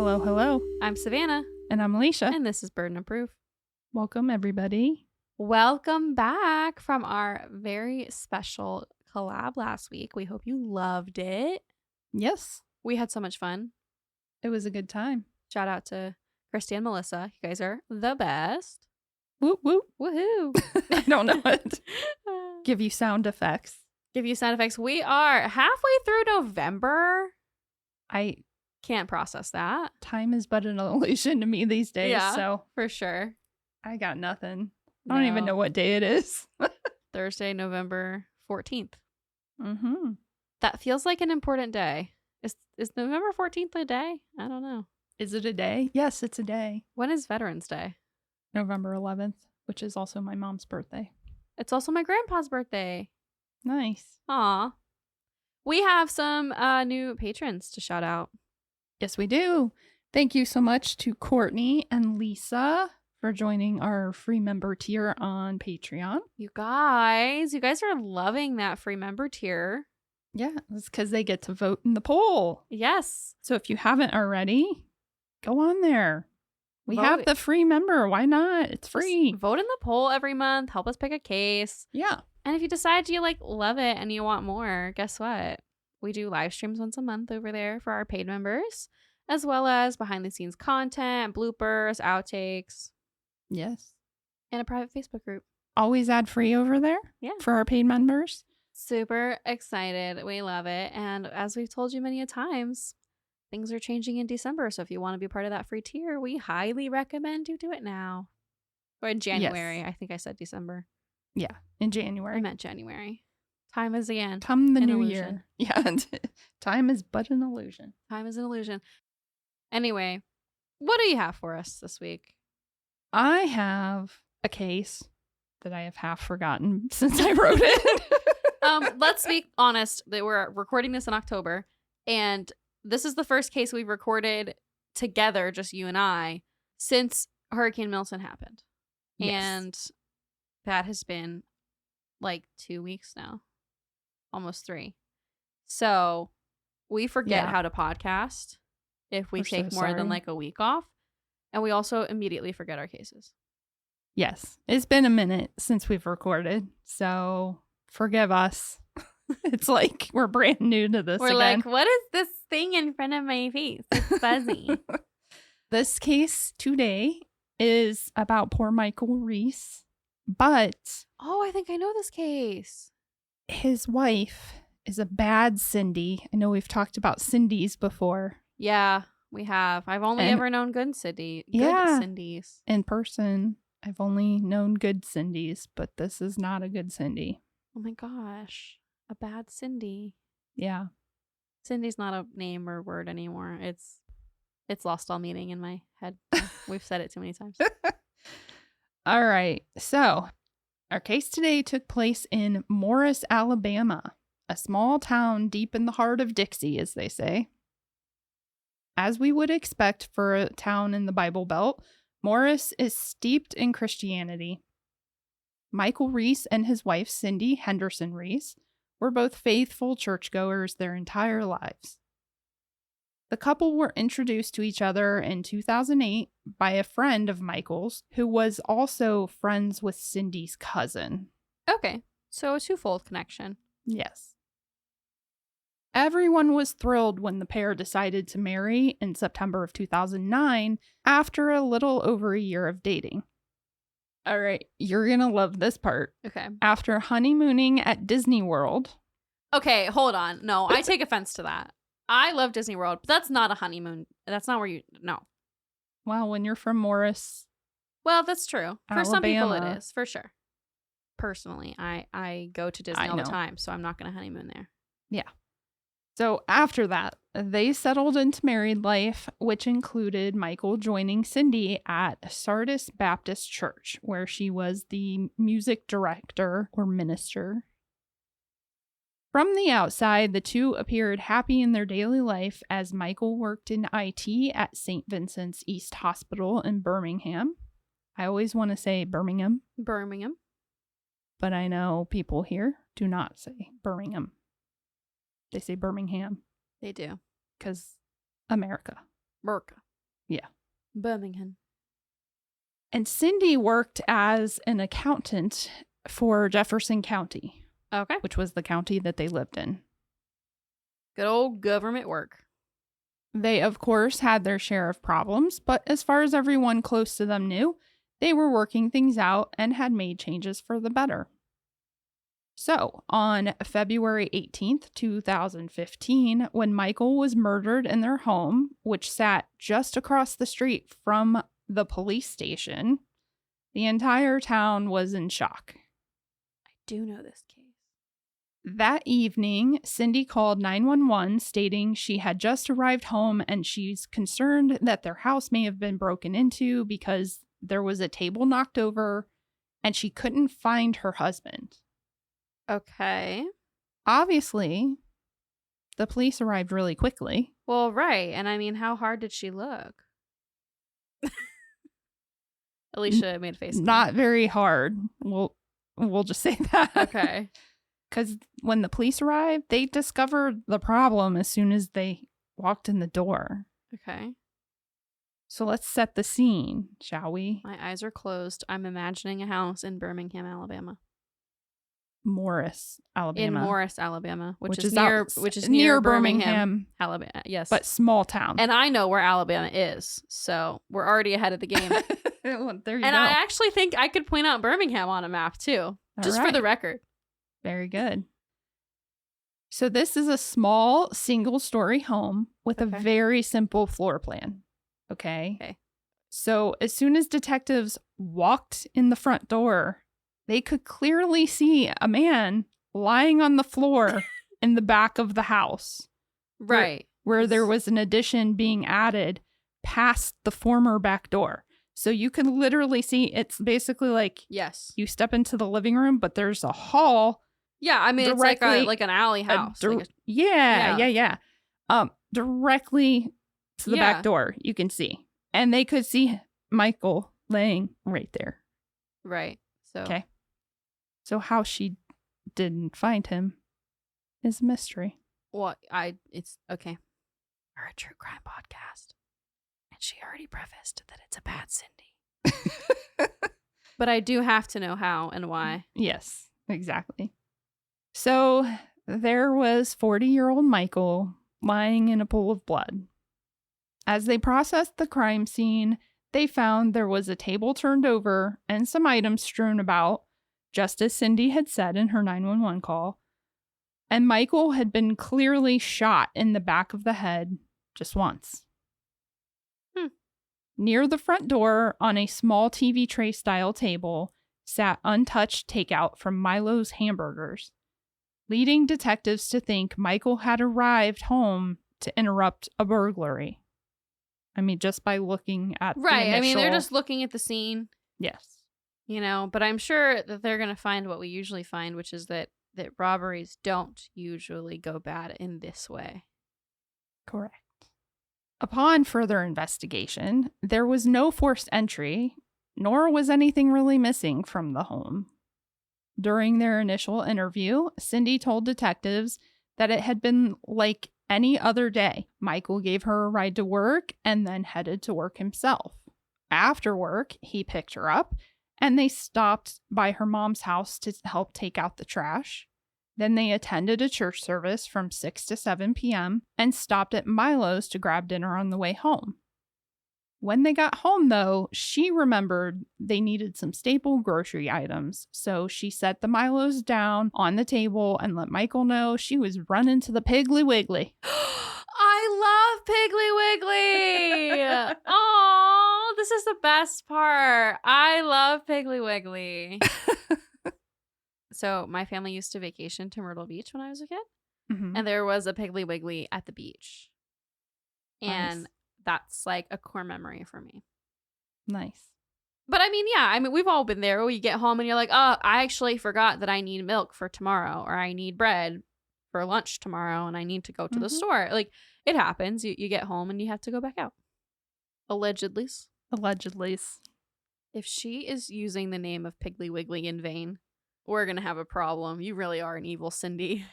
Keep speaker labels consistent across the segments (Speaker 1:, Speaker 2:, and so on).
Speaker 1: Hello, hello.
Speaker 2: I'm Savannah.
Speaker 1: And I'm Elysia.
Speaker 2: And this is Burden of Proof.
Speaker 1: Welcome, everybody.
Speaker 2: Welcome back from our very special collab last week. We hope you loved it.
Speaker 1: Yes.
Speaker 2: We had so much fun.
Speaker 1: It was a good time.
Speaker 2: Shout out to Christy and Melissa. You guys are the best.
Speaker 1: Whoop, whoop.
Speaker 2: Woohoo.
Speaker 1: I don't know what. Give you sound effects.
Speaker 2: Give you sound effects. We are halfway through November.
Speaker 1: I
Speaker 2: can't process that.
Speaker 1: Time is but an illusion to me these days.
Speaker 2: Yeah,
Speaker 1: so
Speaker 2: for sure.
Speaker 1: I got nothing. I don't even know what day it is.
Speaker 2: Thursday, November 14th.
Speaker 1: Mm-hmm.
Speaker 2: That feels like an important day. Is November 14th a day? I don't know.
Speaker 1: Is it a day? Yes, it's a day.
Speaker 2: When is Veterans Day?
Speaker 1: November 11th, which is also my mom's birthday.
Speaker 2: It's also my grandpa's birthday.
Speaker 1: Nice.
Speaker 2: Aw. We have some new patrons to shout out.
Speaker 1: Yes, we do. Thank you so much to Courtney and Lisa for joining our free member tier on Patreon.
Speaker 2: You guys are loving that free member tier.
Speaker 1: Yeah, it's because they get to vote in the poll.
Speaker 2: Yes.
Speaker 1: So if you haven't already, go on there. We have the free member. Why not? It's free.
Speaker 2: Just vote in the poll every month. Help us pick a case.
Speaker 1: Yeah.
Speaker 2: And if you decide you love it and you want more, guess what? We do live streams once a month over there for our paid members, as well as behind the scenes content, bloopers, outtakes.
Speaker 1: Yes.
Speaker 2: And a private Facebook group.
Speaker 1: Always ad free over there.
Speaker 2: Yeah.
Speaker 1: For our paid members.
Speaker 2: Super excited. We love it. And as we've told you many a times, things are changing in December. So if you want to be part of that free tier, we highly recommend you do it now. Or in January. Yes. I think I said December.
Speaker 1: Yeah. In January.
Speaker 2: I meant January. Time is again.
Speaker 1: Come the new year. Yeah. Time is but an illusion.
Speaker 2: Time is an illusion. Anyway, what do you have for us this week?
Speaker 1: I have a case that I have half forgotten since I wrote it.
Speaker 2: Let's be honest that we're recording this in October, and this is the first case we've recorded together, just you and I, since Hurricane Milton happened. Yes. And that has been 2 weeks now. Almost 3. So we forget how to podcast if we take more than a week off. And we also immediately forget our cases.
Speaker 1: Yes. It's been a minute since we've recorded. So forgive us. It's like we're brand new to this
Speaker 2: We're
Speaker 1: again.
Speaker 2: Like, what is this thing in front of my face? It's fuzzy.
Speaker 1: This case today is about poor Michael Reese. But
Speaker 2: oh, I think I know this case.
Speaker 1: His wife is a bad Cindy. I know we've talked about Cindy's before.
Speaker 2: Yeah, we have. I've only ever known good Cindy. Cindy's.
Speaker 1: In person, I've only known good Cindy's, but this is not a good Cindy.
Speaker 2: Oh my gosh. A bad Cindy.
Speaker 1: Yeah.
Speaker 2: Cindy's not a name or word anymore. It's lost all meaning in my head. We've said it too many times.
Speaker 1: All right. So our case today took place in Morris, Alabama, a small town deep in the heart of Dixie, as they say. As we would expect for a town in the Bible Belt, Morris is steeped in Christianity. Michael Reese and his wife, Cindy Henderson Reese, were both faithful churchgoers their entire lives. The couple were introduced to each other in 2008 by a friend of Michael's who was also friends with Cindy's cousin.
Speaker 2: Okay, so a twofold connection.
Speaker 1: Yes. Everyone was thrilled when the pair decided to marry in September of 2009 after a little over a year of dating. All right, you're going to love this part.
Speaker 2: Okay.
Speaker 1: After honeymooning at Disney World.
Speaker 2: Okay, hold on. No, I take offense to that. I love Disney World, but that's not a honeymoon. That's not where you... No.
Speaker 1: Well, when you're from Morris...
Speaker 2: Well, that's true. For
Speaker 1: Alabama.
Speaker 2: Some people it is, for sure. Personally, I go to Disney all the time, so I'm not going to honeymoon there.
Speaker 1: Yeah. So after that, they settled into married life, which included Michael joining Cindy at Sardis Baptist Church, where she was the music director or minister. From the outside, the two appeared happy in their daily life as Michael worked in IT at St. Vincent's East Hospital in Birmingham. I always want to say Birmingham.
Speaker 2: Birmingham.
Speaker 1: But I know people here do not say Birmingham. They say Birmingham.
Speaker 2: They do.
Speaker 1: Because America.
Speaker 2: America.
Speaker 1: Yeah.
Speaker 2: Birmingham.
Speaker 1: And Cindy worked as an accountant for Jefferson County,
Speaker 2: Okay.
Speaker 1: which was the county that they lived in.
Speaker 2: Good old government work.
Speaker 1: They, of course, had their share of problems, but as far as everyone close to them knew, they were working things out and had made changes for the better. So, on February 18th, 2015, when Michael was murdered in their home, which sat just across the street from the police station, the entire town was in shock.
Speaker 2: I do know this case.
Speaker 1: That evening, Cindy called 911 stating she had just arrived home and she's concerned that their house may have been broken into because there was a table knocked over and she couldn't find her husband.
Speaker 2: Okay.
Speaker 1: Obviously, the police arrived really quickly.
Speaker 2: Well, right. And I mean, how hard did she look? Elysia made a face.
Speaker 1: Not very hard. We'll just say that.
Speaker 2: Okay.
Speaker 1: Because when the police arrived, they discovered the problem as soon as they walked in the door.
Speaker 2: Okay.
Speaker 1: So let's set the scene, shall we?
Speaker 2: My eyes are closed. I'm imagining a house in Birmingham, Alabama.
Speaker 1: Morris, Alabama.
Speaker 2: In Morris, Alabama, which is
Speaker 1: near
Speaker 2: near Birmingham, Alabama. Yes.
Speaker 1: but small town.
Speaker 2: And I know where Alabama is, so we're already ahead of the game.
Speaker 1: Well, there you
Speaker 2: And
Speaker 1: go.
Speaker 2: I actually think I could point out Birmingham on a map too, just for
Speaker 1: right.
Speaker 2: the record.
Speaker 1: Very good. So this is a small single-story home with
Speaker 2: Okay.
Speaker 1: a very simple floor plan. Okay?
Speaker 2: Okay.
Speaker 1: So as soon as detectives walked in the front door, they could clearly see a man lying on the floor in the back of the house.
Speaker 2: Right.
Speaker 1: Where there was an addition being added past the former back door. So you can literally see it's basically like
Speaker 2: Yes.
Speaker 1: you step into the living room, but there's a hall.
Speaker 2: Yeah, I mean, it's
Speaker 1: directly-
Speaker 2: like an alley house.
Speaker 1: Yeah. Directly to the
Speaker 2: Yeah.
Speaker 1: back door, you can see. And they could see Michael laying right there.
Speaker 2: Right. So
Speaker 1: Okay. So how she didn't find him is a mystery.
Speaker 2: Well, it's okay. We're a true crime podcast. And she already prefaced that it's a bad Cindy. But I do have to know how and why.
Speaker 1: Yes, exactly. So there was 40-year-old Michael lying in a pool of blood. As they processed the crime scene, they found there was a table turned over and some items strewn about, just as Cindy had said in her 911 call. And Michael had been clearly shot in the back of the head just once. Near the front door, on a small TV tray style table, sat untouched takeout from Milo's Hamburgers, leading detectives to think Michael had arrived home to interrupt a burglary. I mean, just by looking at the
Speaker 2: Right. I mean, they're
Speaker 1: initial-
Speaker 2: just looking at the scene,
Speaker 1: Yes.
Speaker 2: you know, but I'm sure that they're going to find what we usually find, which is that robberies don't usually go bad in this way.
Speaker 1: Correct. Upon further investigation, there was no forced entry, nor was anything really missing from the home. During their initial interview, Cindy told detectives that it had been like any other day. Michael gave her a ride to work and then headed to work himself. After work, he picked her up and they stopped by her mom's house to help take out the trash. Then they attended a church service from 6 to 7 p.m. and stopped at Milo's to grab dinner on the way home. When they got home, though, she remembered they needed some staple grocery items, so she set the Milos down on the table and let Michael know she was running to the Piggly Wiggly.
Speaker 2: I love Piggly Wiggly. Oh, this is the best part. I love Piggly Wiggly. So my family used to vacation to Myrtle Beach when I was a kid,
Speaker 1: Mhm.
Speaker 2: and there was a Piggly Wiggly at the beach. And
Speaker 1: Nice.
Speaker 2: that's like a core memory for me.
Speaker 1: Nice.
Speaker 2: But I mean, we've all been there where you get home and you're like, oh, I actually forgot that I need milk for tomorrow, or I need bread for lunch tomorrow, and I need to go to the
Speaker 1: Mhm.
Speaker 2: store. Like, it happens. You get home and you have to go back out. Allegedly.
Speaker 1: Allegedly.
Speaker 2: If she is using the name of Piggly Wiggly in vain, we're going to have a problem. You really are an evil Cindy.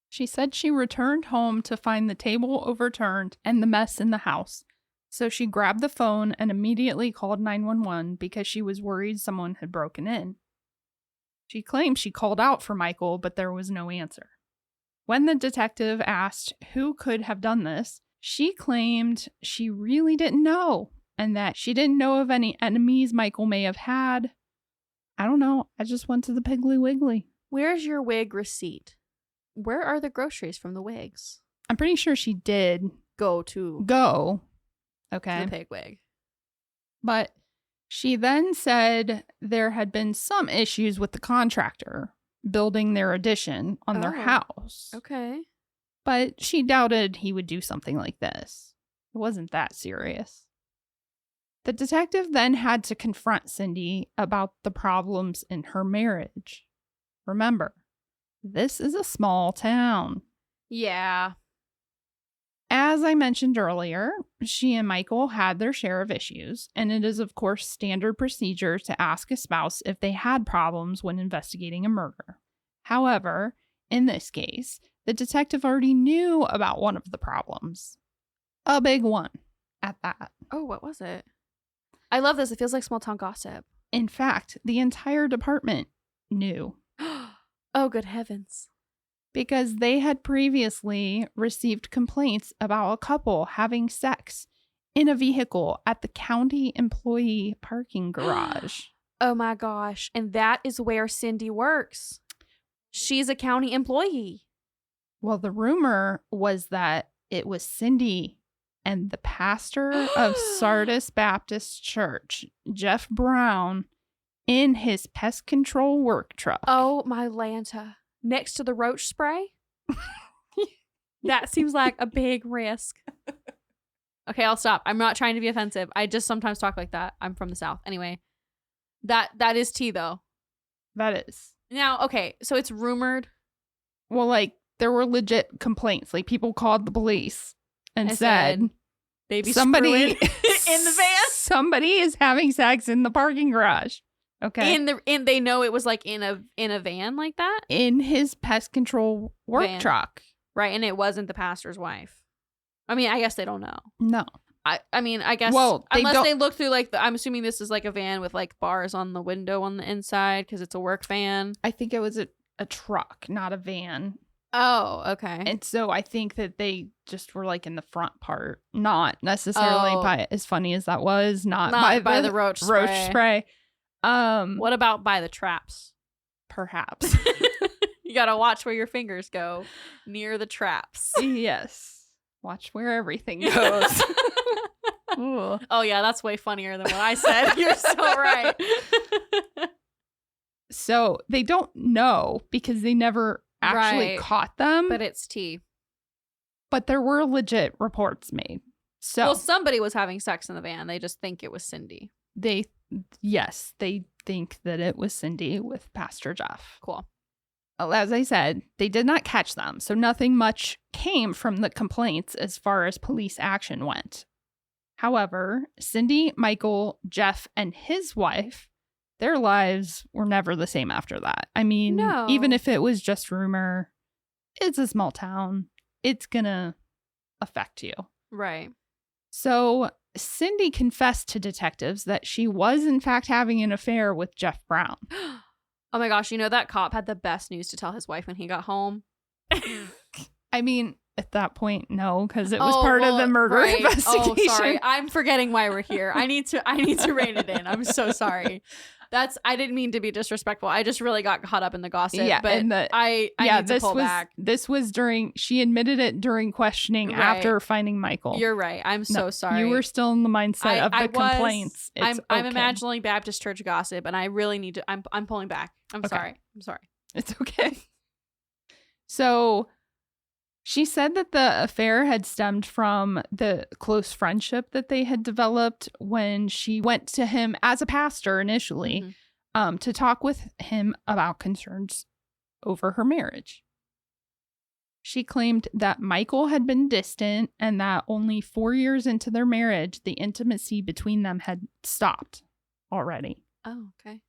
Speaker 1: She said she returned home to find the table overturned and the mess in the house. So she grabbed the phone and immediately called 911 because she was worried someone had broken in. She claimed she called out for Michael, but there was no answer. When the detective asked who could have done this, she claimed she really didn't know and that she didn't know of any enemies Michael may have had. I don't know. I just went to the Piggly Wiggly.
Speaker 2: Where's your wig receipt? Where are the groceries from the wigs?
Speaker 1: I'm pretty sure she did
Speaker 2: Go.
Speaker 1: Okay.
Speaker 2: The pig wig.
Speaker 1: But she then said there had been some issues with the contractor building their addition on their house.
Speaker 2: Okay.
Speaker 1: But she doubted he would do something like this. It wasn't that serious. The detective then had to confront Cindy about the problems in her marriage. Remember, this is a small town.
Speaker 2: Yeah.
Speaker 1: As I mentioned earlier, she and Michael had their share of issues, and it is, of course, standard procedure to ask a spouse if they had problems when investigating a murder. However, in this case, the detective already knew about one of the problems. A big one, at that.
Speaker 2: Oh, what was it? I love this. It feels like small town gossip.
Speaker 1: In fact, the entire department knew.
Speaker 2: Oh, good heavens.
Speaker 1: Because they had previously received complaints about a couple having sex in a vehicle at the county employee parking garage.
Speaker 2: Oh my gosh. And that is where Cindy works. She's a county employee.
Speaker 1: Well, the rumor was that it was Cindy and the pastor of Sardis Baptist Church, Jeff Brown, in his pest control work truck.
Speaker 2: Oh my Lanta. Next to the roach spray? That seems like a big risk. Okay, I'll stop. I'm not trying to be offensive. I just sometimes talk like that. I'm from the South. Anyway, that is tea, though.
Speaker 1: That is.
Speaker 2: Now, okay, so it's rumored.
Speaker 1: Well, like, there were legit complaints. Like, people called the police and said
Speaker 2: baby
Speaker 1: somebody
Speaker 2: in the van.
Speaker 1: Somebody is having sex in the parking garage. Okay.
Speaker 2: In they know it was like in a van like that?
Speaker 1: In his pest control work
Speaker 2: Van.
Speaker 1: truck.
Speaker 2: Right, and it wasn't the pastor's wife. I mean, I guess they don't know.
Speaker 1: No.
Speaker 2: I mean, I guess unless they look through like I'm assuming this is like a van with like bars on the window on the inside because it's a work van.
Speaker 1: I think it was a truck, not a van.
Speaker 2: Oh, okay.
Speaker 1: And so I think that they just were like in the front part, not necessarily by, as funny as that was, not by the
Speaker 2: roach spray.
Speaker 1: What
Speaker 2: about by the traps?
Speaker 1: Perhaps.
Speaker 2: You gotta watch where your fingers go near the traps.
Speaker 1: Yes. Watch where everything goes. Ooh.
Speaker 2: Oh yeah, that's way funnier than what I said. You're so right.
Speaker 1: So they don't know because they never actually caught them.
Speaker 2: But it's tea.
Speaker 1: But there were legit reports made. So
Speaker 2: well, somebody was having sex in the van. They just think it was Cindy.
Speaker 1: They think that it was Cindy with Pastor Jeff.
Speaker 2: Cool.
Speaker 1: As I said, they did not catch them, so nothing much came from the complaints as far as police action went. However, Cindy, Michael, Jeff, and his wife, their lives were never the same after that. I mean, even if it was just rumor, it's a small town. It's gonna affect you.
Speaker 2: Right.
Speaker 1: So Cindy confessed to detectives that she was in fact having an affair with Jeff Brown.
Speaker 2: Oh my gosh, you know that cop had the best news to tell his wife when he got home?
Speaker 1: I mean, at that point, no, because it was part of the murder investigation.
Speaker 2: Oh, sorry. I'm forgetting why we're here. I need to rein it in. I'm so sorry. I didn't mean to be disrespectful. I just really got caught up in the gossip. Yeah, but I need to pull back.
Speaker 1: This was she admitted it during questioning after finding Michael.
Speaker 2: You're right. I'm so sorry.
Speaker 1: You were still in the mindset of the complaints.
Speaker 2: I'm imagining Baptist church gossip, and I really need to. I'm pulling back. I'm sorry.
Speaker 1: It's okay. So she said that the affair had stemmed from the close friendship that they had developed when she went to him as a pastor initially to talk with him about concerns over her marriage. She claimed that Michael had been distant and that only 4 years into their marriage, the intimacy between them had stopped already.
Speaker 2: Oh, okay.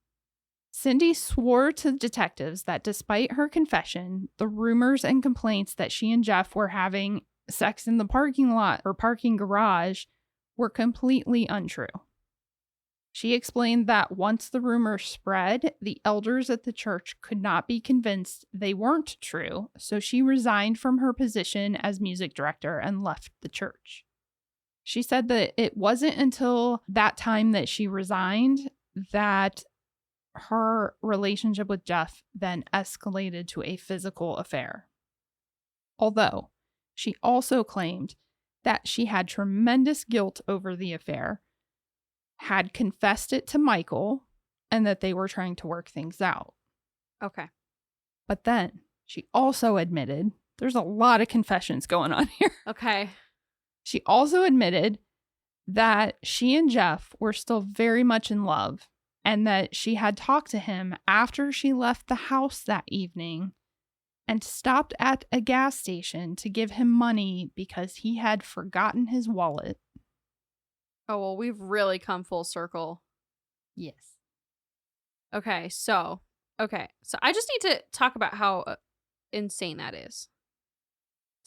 Speaker 1: Cindy swore to detectives that despite her confession, the rumors and complaints that she and Jeff were having sex in the parking lot or parking garage were completely untrue. She explained that once the rumor spread, the elders at the church could not be convinced they weren't true, so she resigned from her position as music director and left the church. She said that it wasn't until that time that she resigned that her relationship with Jeff then escalated to a physical affair. Although she also claimed that she had tremendous guilt over the affair, had confessed it to Michael, and that they were trying to work things out.
Speaker 2: Okay.
Speaker 1: But then she also admitted, there's a lot of confessions going on here.
Speaker 2: Okay.
Speaker 1: She also admitted that she and Jeff were still very much in love, and that she had talked to him after she left the house that evening and stopped at a gas station to give him money because he had forgotten his wallet.
Speaker 2: Oh, well, we've really come full circle.
Speaker 1: Yes.
Speaker 2: Okay, so I just need to talk about how insane that is.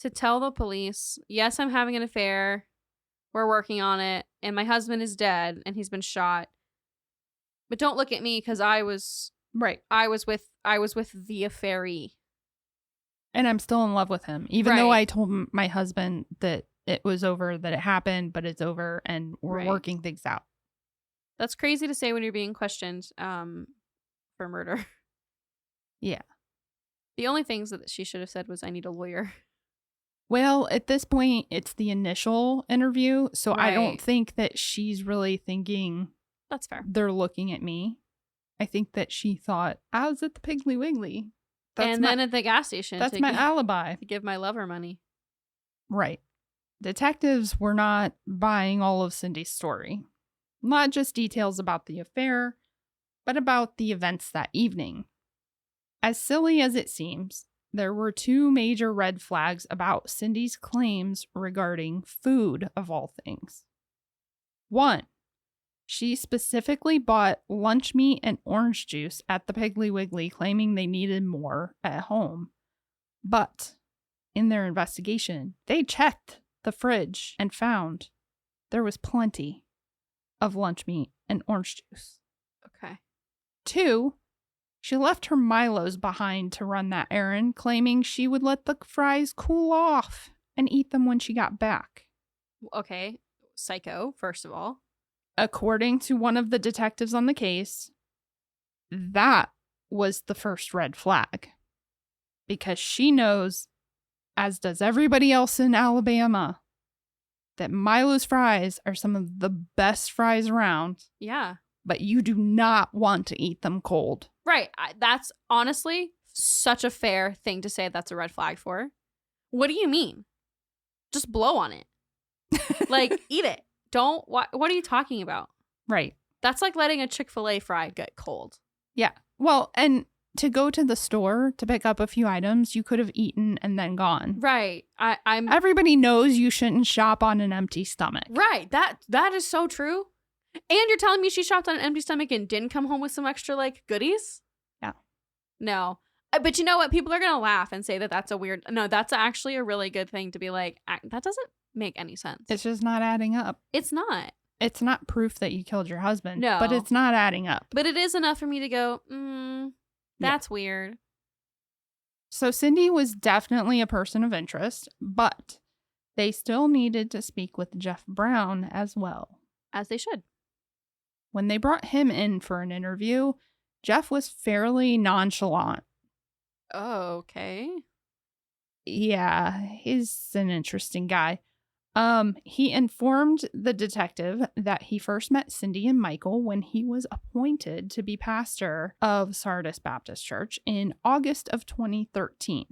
Speaker 2: To tell the police, yes, I'm having an affair, we're working on it, and my husband is dead and he's been shot. But don't look at me because I was with the affairee.
Speaker 1: And I'm still in love with him, even though
Speaker 2: Right.
Speaker 1: I told my husband that it was over, that it happened, but it's over and we're working things out.
Speaker 2: That's crazy to say when you're being questioned for murder.
Speaker 1: Yeah.
Speaker 2: The only things that she should have said was, I need a lawyer.
Speaker 1: Well, at this point, it's the initial interview, so I don't
Speaker 2: Right.
Speaker 1: think that she's really thinking
Speaker 2: That's fair.
Speaker 1: they're looking at me. I think that she thought, I was at the Piggly Wiggly.
Speaker 2: Then at the gas station
Speaker 1: That's my alibi.
Speaker 2: to give my lover money.
Speaker 1: Right. Detectives were not buying all of Cindy's story. Not just details about the affair, but about the events that evening. As silly as it seems, there were two major red flags about Cindy's claims regarding food, of all things. One, she specifically bought lunch meat and orange juice at the Piggly Wiggly, claiming they needed more at home. But in their investigation, they checked the fridge and found there was plenty of lunch meat and orange juice.
Speaker 2: Okay.
Speaker 1: 2, she left her Milos behind to run that errand, claiming she would let the fries cool off and eat them when she got back.
Speaker 2: Okay. Psycho, first of all.
Speaker 1: According to one of the detectives on the case, that was the first red flag. Because she knows, as does everybody else in Alabama, that Milo's fries are some of the best fries around.
Speaker 2: Yeah.
Speaker 1: But you do not want to eat them cold.
Speaker 2: Right. That's honestly such a fair thing to say that's a red flag for. What do you mean? Just blow on it. Like, eat it. Don't. What are you talking about?
Speaker 1: Right.
Speaker 2: That's like letting a Chick-fil-A fry get cold.
Speaker 1: Yeah. Well, and to go to the store to pick up a few items, you could have eaten and then gone.
Speaker 2: Right. I'm.
Speaker 1: Everybody knows you shouldn't shop on an empty stomach.
Speaker 2: Right. That is so true. And you're telling me she shopped on an empty stomach and didn't come home with some extra, like, goodies?
Speaker 1: Yeah.
Speaker 2: No. But you know what? People are going to laugh and say that that's a weird... No, that's actually a really good thing to be like, that doesn't make any sense.
Speaker 1: It's just not adding up.
Speaker 2: It's not.
Speaker 1: It's not proof that you killed your husband.
Speaker 2: No.
Speaker 1: But it's not adding up.
Speaker 2: But it is enough for me to go, that's weird.
Speaker 1: So Cindy was definitely a person of interest, but they still needed to speak with Jeff Brown as well.
Speaker 2: As they should.
Speaker 1: When they brought him in for an interview, Jeff was fairly nonchalant.
Speaker 2: Oh, okay.
Speaker 1: Yeah, he's an interesting guy. He informed the detective that he first met Cindy and Michael when he was appointed to be pastor of Sardis Baptist Church in August of 2013.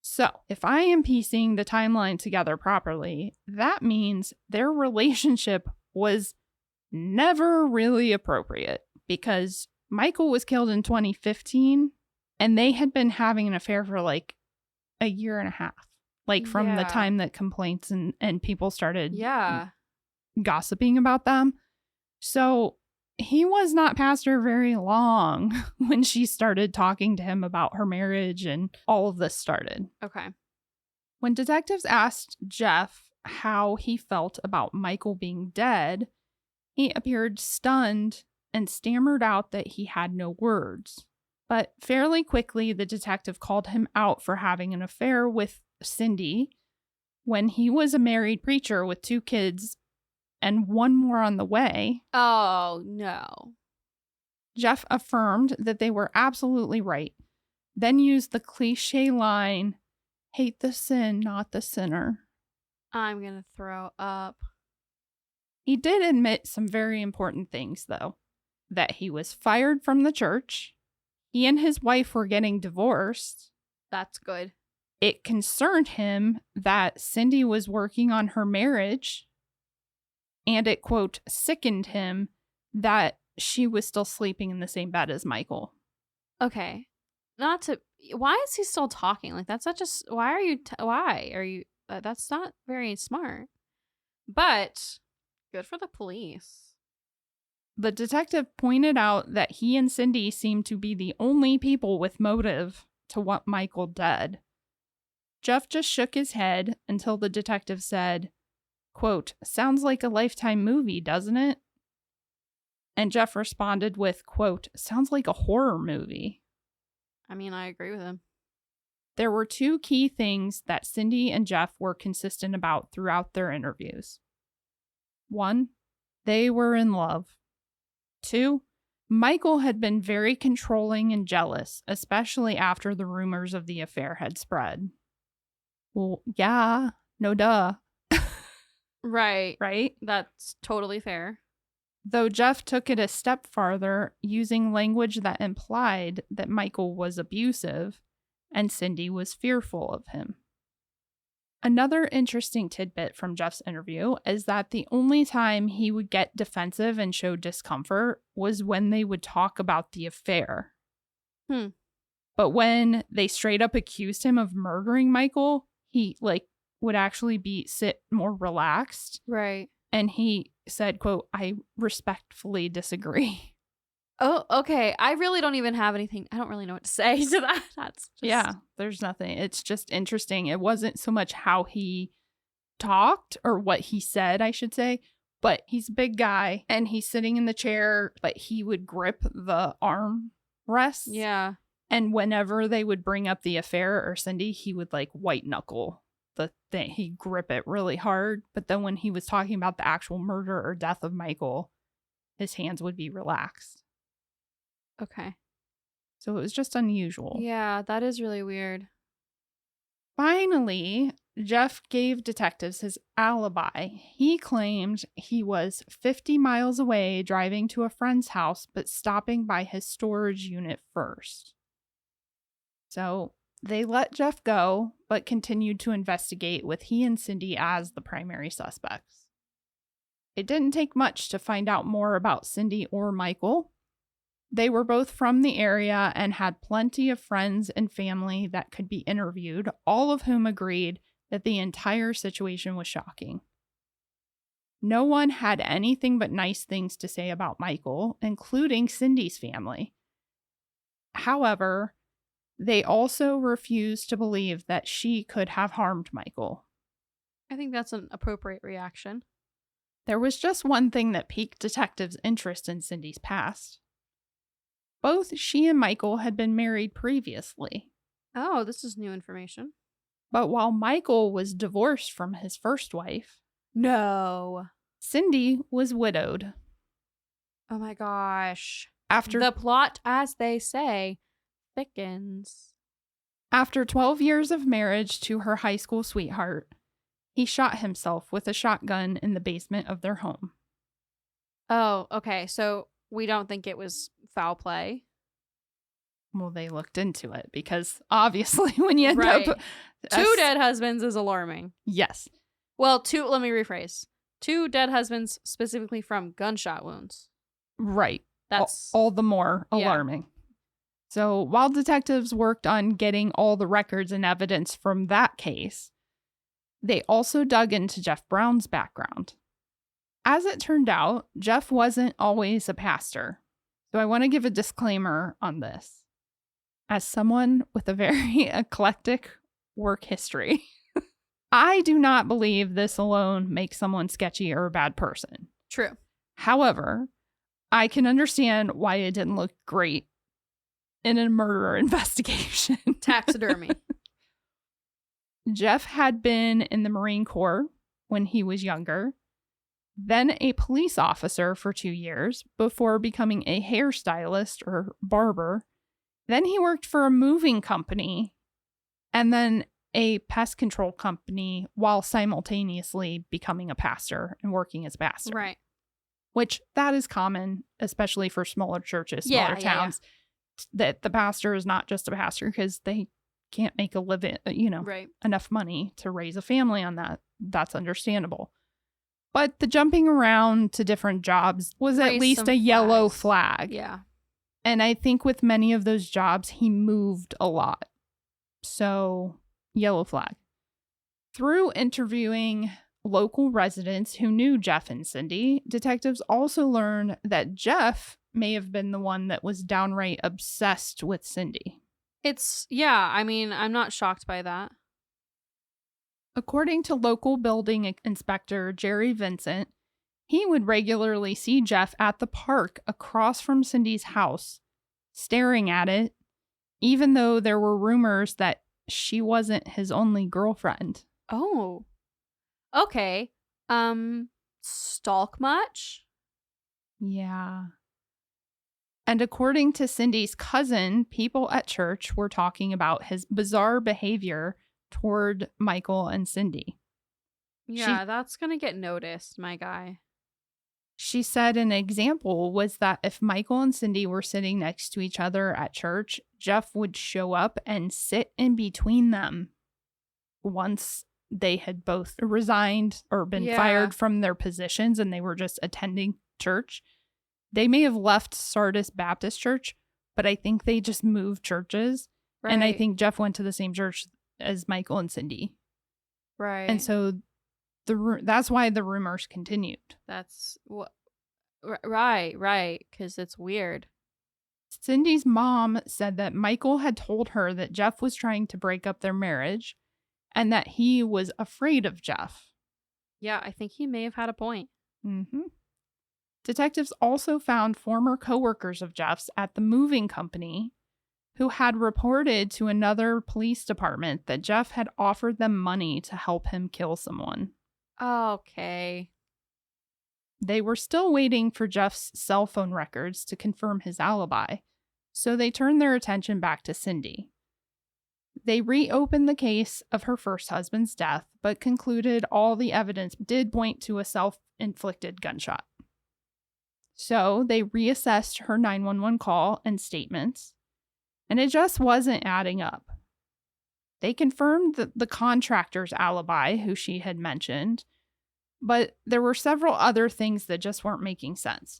Speaker 1: So, if I am piecing the timeline together properly, that means their relationship was never really appropriate because Michael was killed in 2015 and they had been having an affair for like a year and a half. Like from the time that complaints and people started gossiping about them. So he was not pastor very long when she started talking to him about her marriage and all of this started.
Speaker 2: Okay.
Speaker 1: When detectives asked Jeff how he felt about Michael being dead, he appeared stunned and stammered out that he had no words. But fairly quickly, the detective called him out for having an affair with Cindy when he was a married preacher with 2 kids and 1 more on the way.
Speaker 2: Oh, no.
Speaker 1: Jeff affirmed that they were absolutely right, then used the cliche line, "Hate the sin, not the sinner."
Speaker 2: I'm going to throw up.
Speaker 1: He did admit some very important things, though. That he was fired from the church. He and his wife were getting divorced.
Speaker 2: That's good.
Speaker 1: It concerned him that Cindy was working on her marriage. And it, quote, sickened him that she was still sleeping in the same bed as Michael.
Speaker 2: Okay. Why is he still talking? Like, that's such a, why are you, that's not very smart. But good for the police.
Speaker 1: The detective pointed out that he and Cindy seemed to be the only people with motive to want Michael dead. Jeff just shook his head until the detective said, quote, "Sounds like a Lifetime movie, doesn't it?" And Jeff responded with, quote, "Sounds like a horror movie."
Speaker 2: I mean, I agree with him.
Speaker 1: There were 2 key things that Cindy and Jeff were consistent about throughout their interviews. 1, they were in love. 2, Michael had been very controlling and jealous, especially after the rumors of the affair had spread. Well, yeah, no duh.
Speaker 2: Right.
Speaker 1: Right?
Speaker 2: That's totally fair.
Speaker 1: Though Jeff took it a step farther, using language that implied that Michael was abusive and Cindy was fearful of him. Another interesting tidbit from Jeff's interview is that the only time he would get defensive and show discomfort was when they would talk about the affair. But when they straight up accused him of murdering Michael, he would actually sit more relaxed.
Speaker 2: Right.
Speaker 1: And he said, quote, "I respectfully disagree."
Speaker 2: Oh, okay. I really don't even have anything. I don't really know what to say to that. That's just...
Speaker 1: Yeah, there's nothing. It's just interesting. It wasn't so much how he talked or what he said, I should say, but he's a big guy and he's sitting in the chair, but he would grip the arm rests.
Speaker 2: Yeah.
Speaker 1: And whenever they would bring up the affair or Cindy, he would white knuckle the thing. He'd grip it really hard. But then when he was talking about the actual murder or death of Michael, his hands would be relaxed.
Speaker 2: Okay.
Speaker 1: So it was just unusual.
Speaker 2: Yeah, that is really weird.
Speaker 1: Finally, Jeff gave detectives his alibi. He claimed he was 50 miles away driving to a friend's house, but stopping by his storage unit first. So they let Jeff go, but continued to investigate with he and Cindy as the primary suspects. It didn't take much to find out more about Cindy or Michael. They were both from the area and had plenty of friends and family that could be interviewed, all of whom agreed that the entire situation was shocking. No one had anything but nice things to say about Michael, including Cindy's family. However, they also refused to believe that she could have harmed Michael.
Speaker 2: I think that's an appropriate reaction.
Speaker 1: There was just one thing that piqued detectives' interest in Cindy's past. Both she and Michael had been married previously.
Speaker 2: Oh, this is new information.
Speaker 1: But while Michael was divorced from his first wife,
Speaker 2: no,
Speaker 1: Cindy was widowed.
Speaker 2: Oh my gosh.
Speaker 1: After
Speaker 2: the plot, as they say, thickens.
Speaker 1: After 12 years of marriage to her high school sweetheart, he shot himself with a shotgun in the basement of their home.
Speaker 2: Oh, okay. So we don't think it was foul play.
Speaker 1: Well, they looked into it because obviously when you end
Speaker 2: right.
Speaker 1: up...
Speaker 2: Two dead husbands is alarming.
Speaker 1: Yes.
Speaker 2: Well, let me rephrase. 2 dead husbands specifically from gunshot wounds.
Speaker 1: Right.
Speaker 2: That's
Speaker 1: all the more alarming. Yeah. So while detectives worked on getting all the records and evidence from that case, they also dug into Jeff Brown's background. As it turned out, Jeff wasn't always a pastor. So I want to give a disclaimer on this. As someone with a very eclectic work history, I do not believe this alone makes someone sketchy or a bad person.
Speaker 2: True.
Speaker 1: However, I can understand why it didn't look great in a murder investigation.
Speaker 2: Taxidermy.
Speaker 1: Jeff had been in the Marine Corps when he was younger, then a police officer for 2 years before becoming a hairstylist or barber. Then he worked for a moving company and then a pest control company while simultaneously becoming a pastor and working as a pastor.
Speaker 2: Right.
Speaker 1: Which that is common, especially for smaller churches, smaller towns, that the pastor is not just a pastor because they can't make a living,
Speaker 2: Right.
Speaker 1: enough money to raise a family on that. That's understandable. But the jumping around to different jobs was at
Speaker 2: Raise
Speaker 1: least
Speaker 2: some
Speaker 1: a yellow
Speaker 2: flags.
Speaker 1: flag.
Speaker 2: Yeah.
Speaker 1: And I think with many of those jobs, he moved a lot. So, yellow flag. Through interviewing local residents who knew Jeff and Cindy, detectives also learned that Jeff may have been the one that was downright obsessed with Cindy.
Speaker 2: I'm not shocked by that.
Speaker 1: According to local building inspector Jerry Vincent, he would regularly see Jeff at the park across from Cindy's house, staring at it, even though there were rumors that she wasn't his only girlfriend.
Speaker 2: Oh. Okay. Stalk much?
Speaker 1: Yeah. And according to Cindy's cousin, people at church were talking about his bizarre behavior toward Michael and Cindy.
Speaker 2: Yeah, that's going to get noticed, my guy.
Speaker 1: She said an example was that if Michael and Cindy were sitting next to each other at church, Jeff would show up and sit in between them once they had both resigned or been fired from their positions and they were just attending church. They may have left Sardis Baptist Church, but I think they just moved churches. Right. And I think Jeff went to the same church as Michael and Cindy.
Speaker 2: Right.
Speaker 1: And so that's why the rumors continued.
Speaker 2: That's what. Right. Because it's weird.
Speaker 1: Cindy's mom said that Michael had told her that Jeff was trying to break up their marriage and that he was afraid of Jeff.
Speaker 2: Yeah, I think he may have had a point.
Speaker 1: Mm-hmm. Detectives also found former coworkers of Jeff's at the moving company who had reported to another police department that Jeff had offered them money to help him kill someone.
Speaker 2: Okay.
Speaker 1: They were still waiting for Jeff's cell phone records to confirm his alibi, so they turned their attention back to Cindy. They reopened the case of her first husband's death, but concluded all the evidence did point to a self-inflicted gunshot. So they reassessed her 911 call and statements, and it just wasn't adding up. They confirmed the contractor's alibi, who she had mentioned, but there were several other things that just weren't making sense.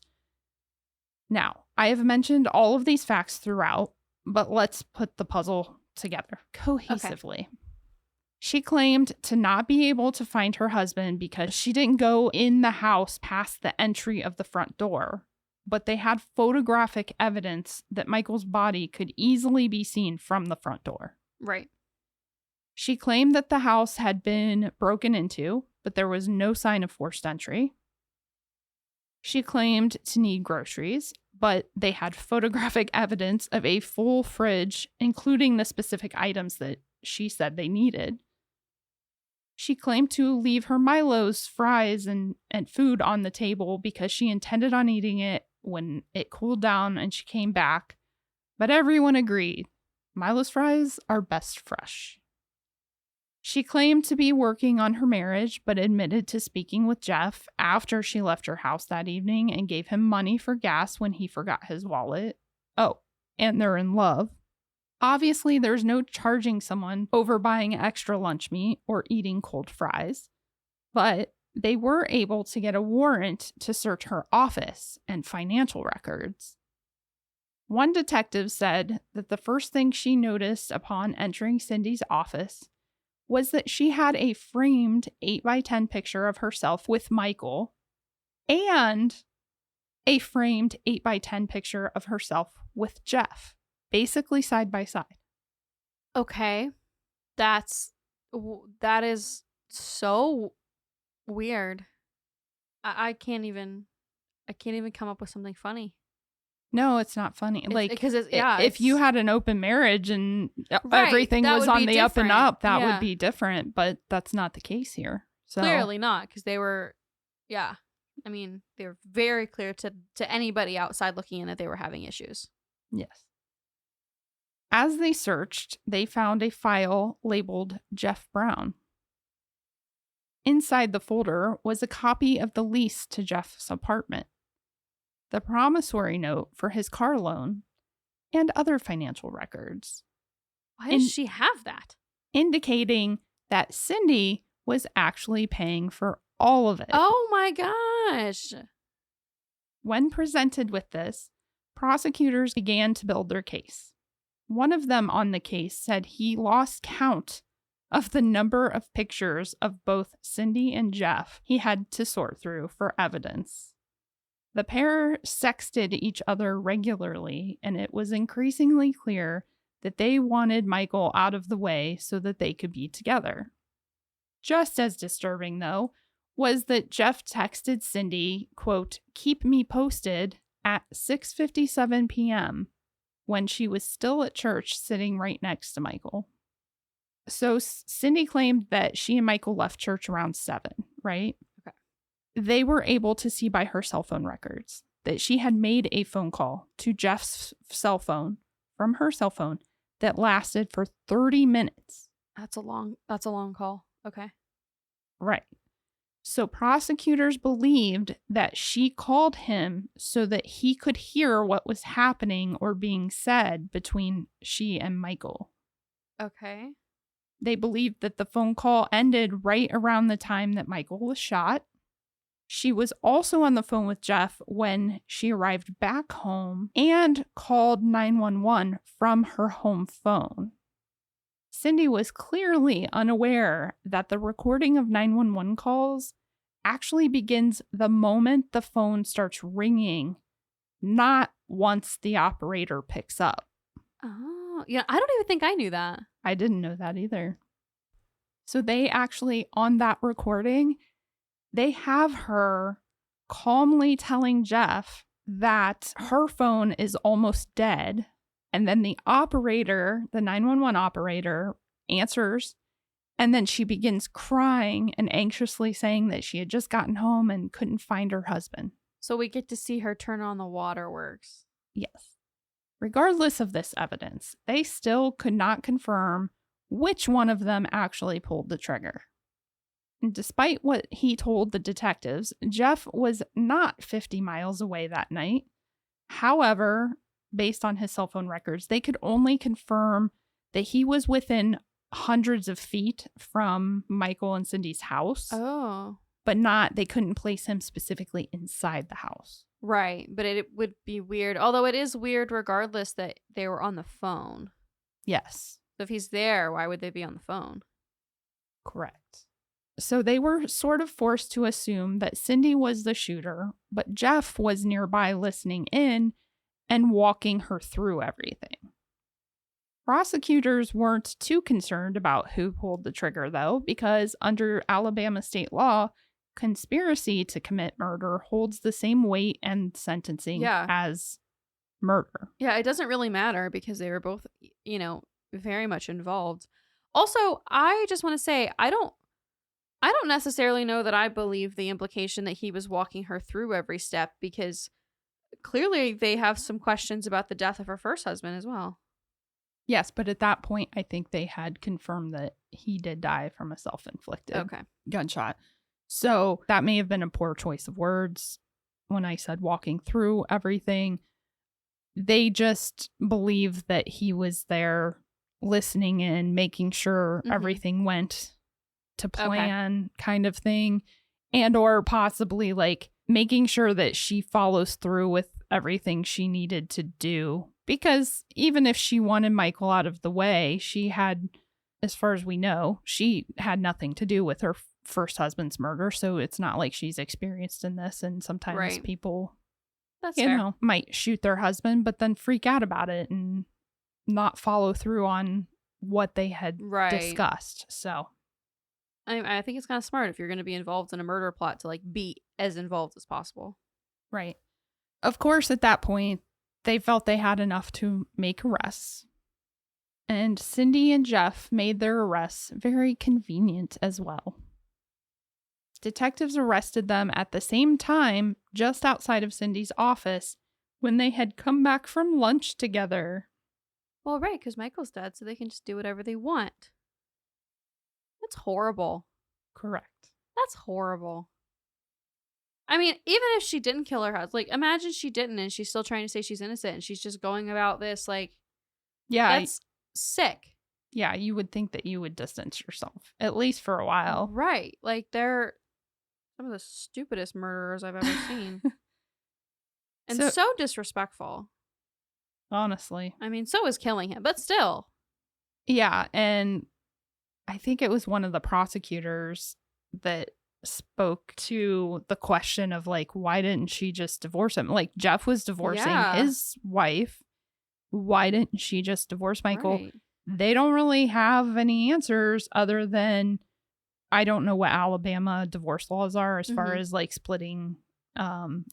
Speaker 1: Now, I have mentioned all of these facts throughout, but let's put the puzzle together cohesively. Okay. She claimed to not be able to find her husband because she didn't go in the house past the entry of the front door, but they had photographic evidence that Michael's body could easily be seen from the front door.
Speaker 2: Right.
Speaker 1: She claimed that the house had been broken into, but there was no sign of forced entry. She claimed to need groceries, but they had photographic evidence of a full fridge, including the specific items that she said they needed. She claimed to leave her Milo's fries and food on the table because she intended on eating it when it cooled down and she came back. But everyone agreed, Milo's fries are best fresh. She claimed to be working on her marriage, but admitted to speaking with Jeff after she left her house that evening and gave him money for gas when he forgot his wallet. Oh, and they're in love. Obviously, there's no charging someone over buying extra lunch meat or eating cold fries, but they were able to get a warrant to search her office and financial records. One detective said that the first thing she noticed upon entering Cindy's office was that she had a framed 8x10 picture of herself with Michael and a framed 8x10 picture of herself with Jeff, basically side by side.
Speaker 2: Okay. That is So weird. I can't even come up with something funny.
Speaker 1: No, it's not funny. Like,
Speaker 2: because
Speaker 1: if you had an open marriage and
Speaker 2: Right,
Speaker 1: everything
Speaker 2: that
Speaker 1: was
Speaker 2: would
Speaker 1: on
Speaker 2: be
Speaker 1: the up and
Speaker 2: different.
Speaker 1: up, that
Speaker 2: Yeah.
Speaker 1: would be different. But that's not the case here. So
Speaker 2: clearly not, because they were, yeah. I mean, they were very clear to anybody outside looking in that they were having issues.
Speaker 1: yes. As they searched, they found a file labeled Jeff Brown. Inside the folder was a copy of the lease to Jeff's apartment, the promissory note for his car loan, and other financial records,
Speaker 2: Why does she have that?
Speaker 1: indicating that Cindy was actually paying for all of it.
Speaker 2: Oh my gosh.
Speaker 1: When presented with this, prosecutors began to build their case. One of them on the case said he lost count of the number of pictures of both Cindy and Jeff he had to sort through for evidence. The pair sexted each other regularly, and it was increasingly clear that they wanted Michael out of the way so that they could be together. Just as disturbing, though, was that Jeff texted Cindy, quote, "keep me posted," at 6:57 p.m. when she was still at church sitting right next to Michael. So Cindy claimed that she and Michael left church around 7, right?
Speaker 2: Okay.
Speaker 1: They were able to see by her cell phone records that she had made a phone call to Jeff's cell phone from her cell phone that lasted for 30 minutes.
Speaker 2: That's a long call. Okay.
Speaker 1: Right. So prosecutors believed that she called him so that he could hear what was happening or being said between she and Michael.
Speaker 2: Okay.
Speaker 1: They believed that the phone call ended right around the time that Michael was shot. She was also on the phone with Jeff when she arrived back home and called 911 from her home phone. Cindy was clearly unaware that the recording of 911 calls actually begins the moment the phone starts ringing, not once the operator picks up.
Speaker 2: Oh, yeah. I don't even think I knew that.
Speaker 1: I didn't know that either. So they actually, on that recording, they have her calmly telling Jeff that her phone is almost dead. And then the operator, the 911 operator, answers. And then she begins crying and anxiously saying that she had just gotten home and couldn't find her husband.
Speaker 2: So we get to see her turn on the waterworks.
Speaker 1: Yes. Regardless of this evidence, they still could not confirm which one of them actually pulled the trigger. And despite what he told the detectives, Jeff was not 50 miles away that night. However, based on his cell phone records, they could only confirm that he was within hundreds of feet from Michael and Cindy's house.
Speaker 2: Oh.
Speaker 1: But they couldn't place him specifically inside the house.
Speaker 2: Right, but it would be weird. Although it is weird regardless that they were on the phone.
Speaker 1: Yes.
Speaker 2: So if he's there, why would they be on the phone?
Speaker 1: Correct. So they were sort of forced to assume that Cindy was the shooter, but Jeff was nearby listening in and walking her through everything. Prosecutors weren't too concerned about who pulled the trigger, though, because under Alabama state law, conspiracy to commit murder holds the same weight and sentencing as murder.
Speaker 2: Yeah, it doesn't really matter because they were both, very much involved. Also, I just want to say, I don't necessarily know that I believe the implication that he was walking her through every step, because clearly they have some questions about the death of her first husband as well.
Speaker 1: Yes, but at that point, I think they had confirmed that he did die from a self-inflicted gunshot. So that may have been a poor choice of words when I said walking through everything. They just believe that he was there listening in, making sure everything went to plan kind of thing. And or possibly like making sure that she follows through with everything she needed to do. Because even if she wanted Michael out of the way, she had, as far as we know, she had nothing to do with her first husband's murder. So it's not like she's experienced in this. And sometimes people, might shoot their husband, but then freak out about it and not follow through on what they had discussed. So
Speaker 2: I think it's kind of smart if you're going to be involved in a murder plot to like be as involved as possible.
Speaker 1: Right. Of course, at that point, they felt they had enough to make arrests. And Cindy and Jeff made their arrests very convenient as well. Detectives arrested them at the same time just outside of Cindy's office when they had come back from lunch together.
Speaker 2: Well, right, because Michael's dead, so they can just do whatever they want. That's horrible.
Speaker 1: Correct.
Speaker 2: That's horrible. I mean, even if she didn't kill her husband, like, imagine she didn't and she's still trying to say she's innocent and she's just going about this, like,
Speaker 1: Yeah.
Speaker 2: that's sick.
Speaker 1: Yeah, you would think that you would distance yourself, at least for a while.
Speaker 2: Right. Like, they're some of the stupidest murderers I've ever seen. And so disrespectful.
Speaker 1: Honestly.
Speaker 2: I mean, so is killing him, but still.
Speaker 1: Yeah, and I think it was one of the prosecutors that spoke to the question of, like, why didn't she just divorce him? Like, Jeff was divorcing his wife. Why didn't she just divorce Michael?
Speaker 2: Right.
Speaker 1: They don't really have any answers other than, I don't know what Alabama divorce laws are as far as, like, splitting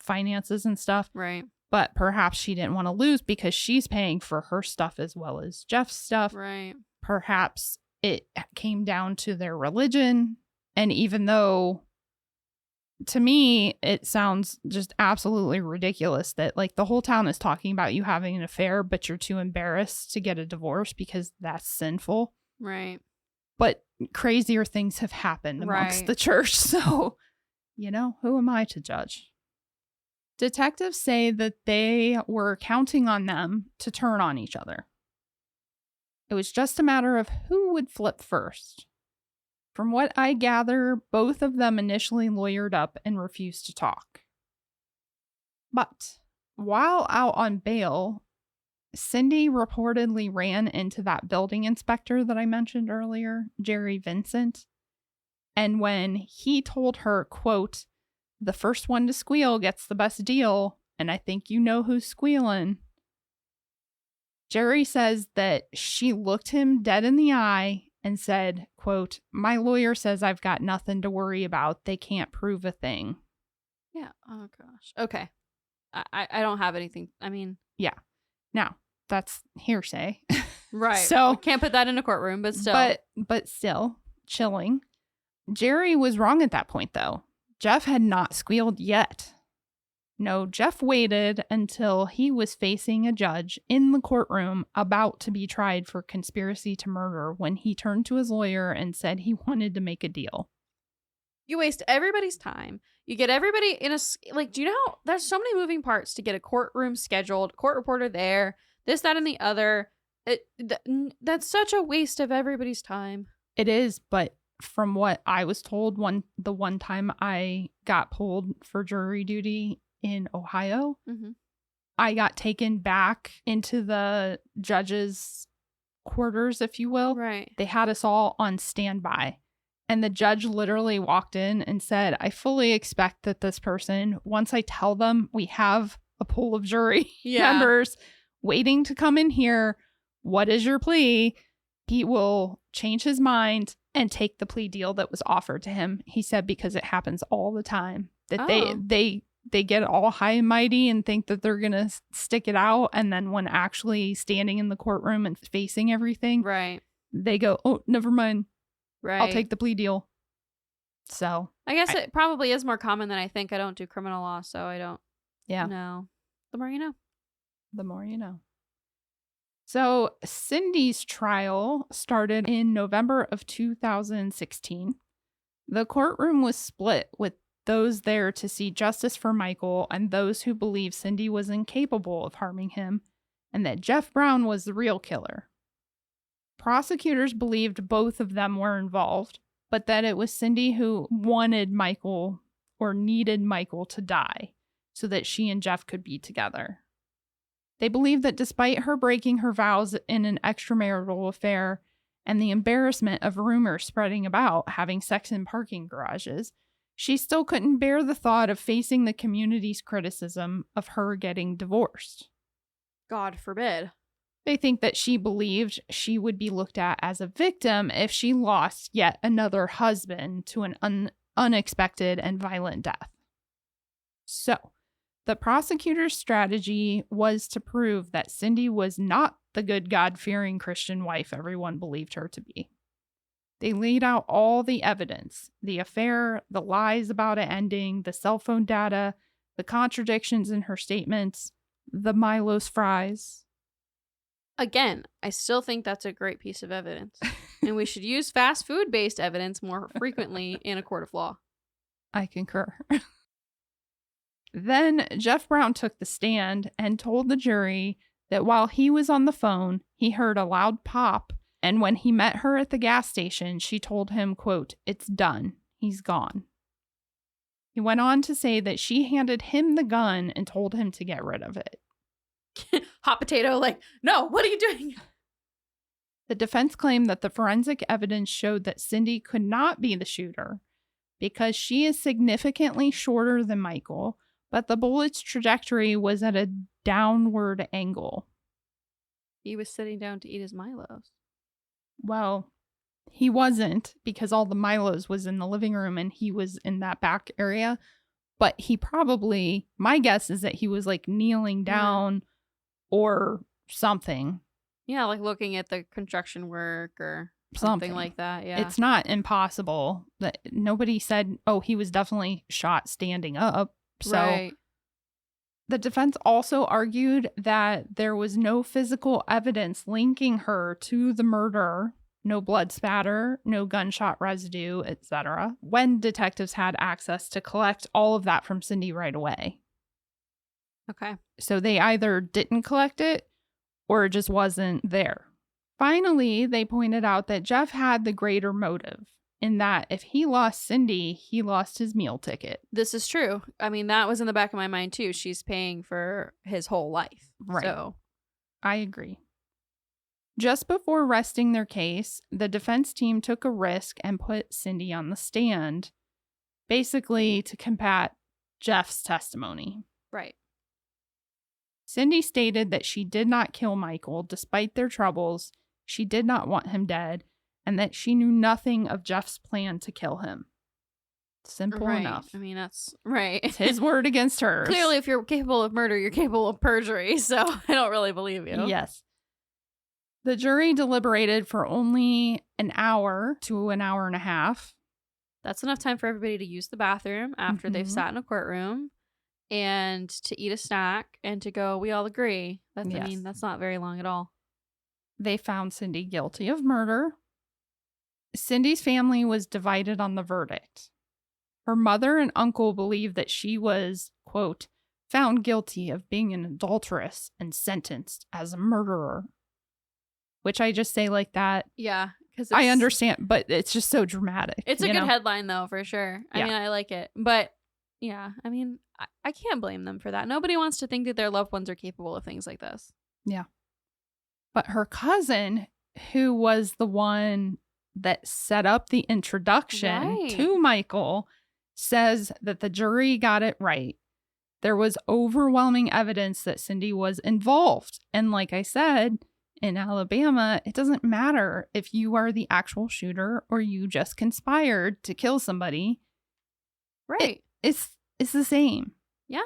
Speaker 1: finances and stuff.
Speaker 2: Right.
Speaker 1: But perhaps she didn't want to lose because she's paying for her stuff as well as Jeff's stuff.
Speaker 2: Right.
Speaker 1: Perhaps it came down to their religion. And even though, to me, it sounds just absolutely ridiculous that, like, the whole town is talking about you having an affair, but you're too embarrassed to get a divorce because that's sinful.
Speaker 2: Right.
Speaker 1: But crazier things have happened amongst the church. So, you know, who am I to judge? Detectives say that they were counting on them to turn on each other. It was just a matter of who would flip first. From what I gather, both of them initially lawyered up and refused to talk. But while out on bail, Cindy reportedly ran into that building inspector that I mentioned earlier, Jerry Vincent. And when he told her, quote, "The first one to squeal gets the best deal, and I think you know who's squealing," Jerry says that she looked him dead in the eye and said, quote, "My lawyer says I've got nothing to worry about. They can't prove a thing."
Speaker 2: Yeah. Oh, gosh. Okay. I don't have anything. I mean.
Speaker 1: Yeah. Now, that's hearsay.
Speaker 2: Right.
Speaker 1: So
Speaker 2: we can't put that in a courtroom, but still.
Speaker 1: But still, chilling. Jerry was wrong at that point, though. Jeff had not squealed yet. No, Jeff waited until he was facing a judge in the courtroom about to be tried for conspiracy to murder when he turned to his lawyer and said he wanted to make a deal.
Speaker 2: You waste everybody's time. You get everybody in a, like, do you know how there's so many moving parts to get a courtroom scheduled, court reporter there, this, that, and the other. That's such a waste of everybody's time.
Speaker 1: It is, but from what I was told, the one time I got pulled for jury duty in Ohio, I got taken back into the judge's quarters, if you will.
Speaker 2: Right.
Speaker 1: They had us all on standby. And the judge literally walked in and said, "I fully expect that this person, once I tell them we have a pool of jury members waiting to come in here, what is your plea? He will change his mind and take the plea deal that was offered to him." He said, because it happens all the time that they get all high and mighty and think that they're going to stick it out. And then when actually standing in the courtroom and facing everything,
Speaker 2: right,
Speaker 1: they go, "Oh, never mind.
Speaker 2: Right.
Speaker 1: I'll take the plea deal." So
Speaker 2: I guess it probably is more common than I think. I don't do criminal law, so I don't know. The more you know.
Speaker 1: The more you know. So Cindy's trial started in November of 2016. The courtroom was split, with those there to see justice for Michael and those who believed Cindy was incapable of harming him and that Jeff Brown was the real killer. Prosecutors believed both of them were involved, but that it was Cindy who wanted Michael or needed Michael to die so that she and Jeff could be together. They believed that despite her breaking her vows in an extramarital affair and the embarrassment of rumors spreading about having sex in parking garages, she still couldn't bear the thought of facing the community's criticism of her getting divorced.
Speaker 2: God forbid.
Speaker 1: They think that she believed she would be looked at as a victim if she lost yet another husband to an unexpected and violent death. So, the prosecutor's strategy was to prove that Cindy was not the good God-fearing Christian wife everyone believed her to be. They laid out all the evidence, the affair, the lies about it ending, the cell phone data, the contradictions in her statements, the Milo's fries.
Speaker 2: Again, I still think that's a great piece of evidence. And we should use fast food-based evidence more frequently in a court of law.
Speaker 1: I concur. Then Jeff Brown took the stand and told the jury that while he was on the phone, he heard a loud pop, and when he met her at the gas station, she told him, quote, "It's done. He's gone." He went on to say that she handed him the gun and told him to get rid of it.
Speaker 2: Hot potato, like, no, what are you doing?
Speaker 1: The defense claimed that the forensic evidence showed that Cindy could not be the shooter because she is significantly shorter than Michael, but the bullet's trajectory was at a downward angle.
Speaker 2: He was sitting down to eat his Milos.
Speaker 1: Well, he wasn't, because all the Milos was in the living room and he was in that back area. But he probably, my guess is that he was like kneeling down or something.
Speaker 2: Yeah, like looking at the construction work or something like that. Yeah.
Speaker 1: It's not impossible. That nobody said, oh, he was definitely shot standing up. So
Speaker 2: right.
Speaker 1: The defense also argued that there was no physical evidence linking her to the murder, no blood spatter, no gunshot residue, etc., when detectives had access to collect all of that from Cindy right away.
Speaker 2: Okay.
Speaker 1: So they either didn't collect it or it just wasn't there. Finally, they pointed out that Jeff had the greater motive, in that if he lost Cindy, he lost his meal ticket.
Speaker 2: This is true. I mean, that was in the back of my mind too. She's paying for his whole life.
Speaker 1: Right.
Speaker 2: So
Speaker 1: I agree. Just before resting their case, the defense team took a risk and put Cindy on the stand, basically to combat Jeff's testimony.
Speaker 2: Right.
Speaker 1: Cindy stated that she did not kill Michael despite their troubles, she did not want him dead, and that she knew nothing of Jeff's plan to kill him. Simple enough.
Speaker 2: I mean, that's right.
Speaker 1: It's his word against hers.
Speaker 2: Clearly, if you're capable of murder, you're capable of perjury, so I don't really believe you.
Speaker 1: Yes. The jury deliberated for only an hour to an hour and a half.
Speaker 2: That's enough time for everybody to use the bathroom after they've sat in a courtroom and to eat a snack and to go, we all agree. I mean, that's not very long at all.
Speaker 1: They found Cindy guilty of murder. Cindy's family was divided on the verdict. Her mother and uncle believed that she was, quote, found guilty of being an adulteress and sentenced as a murderer. Which I just say like that.
Speaker 2: Yeah. Because
Speaker 1: I understand, but it's just so dramatic.
Speaker 2: It's a good headline, though, for sure. I mean, I like it. But, yeah, I mean, I can't blame them for that. Nobody wants to think that their loved ones are capable of things like this.
Speaker 1: Yeah. But her cousin, who was the one that set up the introduction to Michael, says that the jury got it right. There was overwhelming evidence that Cindy was involved. And like I said, in Alabama, it doesn't matter if you are the actual shooter or you just conspired to kill somebody.
Speaker 2: Right.
Speaker 1: It's the same.
Speaker 2: Yeah.